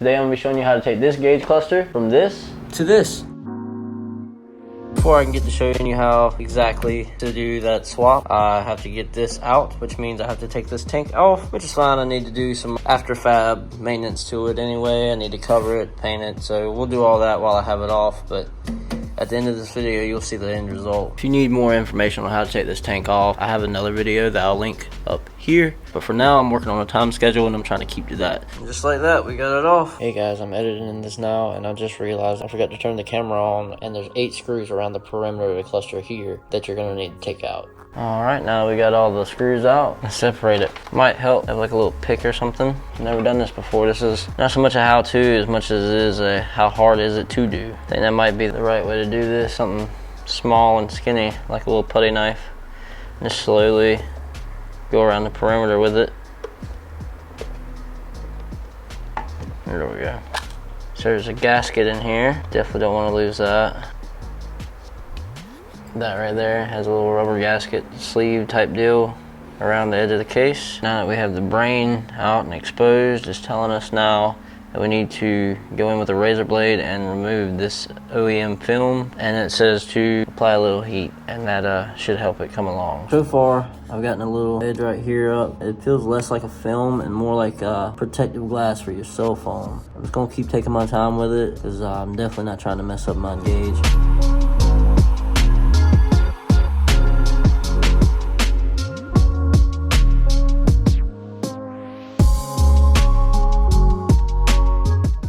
Today I'm going to be showing you how to take this gauge cluster from this to this. Before I can get to showing you how exactly to do that swap, I have to get this out, which means I have to take this tank off, which is fine. I need to do some after fab maintenance to it anyway. I need to cover it, paint it, so we'll do all that while I have it off, but at the end of this video, you'll see the end result. If you need more information on how to take this tank off, I have another video that I'll link up here. But for now, I'm working on a time schedule and I'm trying to keep to that. And just like that, we got it off. Hey guys, I'm editing this now and I just realized I forgot to turn the camera on, and there's 8 screws around the perimeter of the cluster here that you're gonna need to take out. Alright, now we got all the screws out. Let's separate it. Might help have like a little pick or something. I've never done this before. This is not so much a how-to as much as it is a how hard is it to do. I think that might be the right way to do this. Something small and skinny, like a little putty knife. Just slowly go around the perimeter with it. There we go. So there's a gasket in here. Definitely don't want to lose that. That right there has a little rubber gasket sleeve type deal around the edge of the case. Now that we have the brain out and exposed, it's telling us now that we need to go in with a razor blade and remove this OEM film, and it says to apply a little heat, and that should help it come along. So far I've gotten a little edge right here up. It feels less like a film and more like a protective glass for your cell phone. I'm just gonna keep taking my time with it because I'm definitely not trying to mess up my gauge.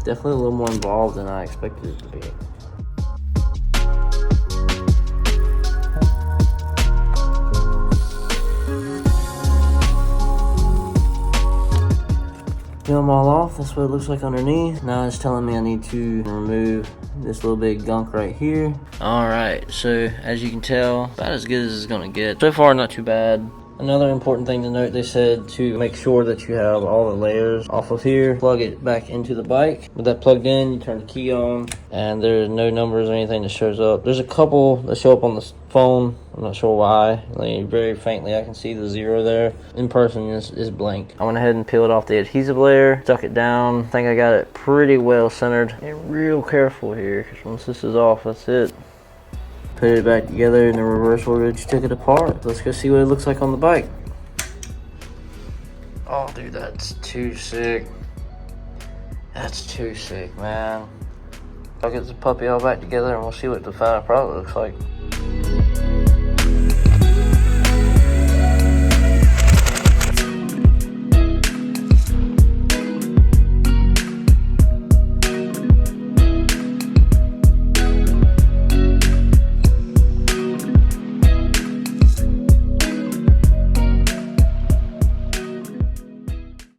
Definitely a little more involved than I expected it to be. Peel them all off. That's what it looks like underneath. Now it's telling me I need to remove this little bit of gunk right here. Alright, so as you can tell, about as good as it's gonna get. So far, not too bad. Another important thing to note, they said to make sure that you have all the layers off of here. Plug it back into the bike. With that plugged in, you turn the key on, and there's no numbers or anything that shows up. There's a couple that show up on the phone. I'm not sure why. Like, very faintly, I can see the 0 there. In person, it's blank. I went ahead and peeled off the adhesive layer, stuck it down. I think I got it pretty well centered. Get real careful here, because once this is off, that's it. Put it back together in the reverse order that you took it apart. Let's go see what it looks like on the bike. Oh, dude, that's too sick. That's too sick, man. I'll get the puppy all back together and we'll see what the final product looks like.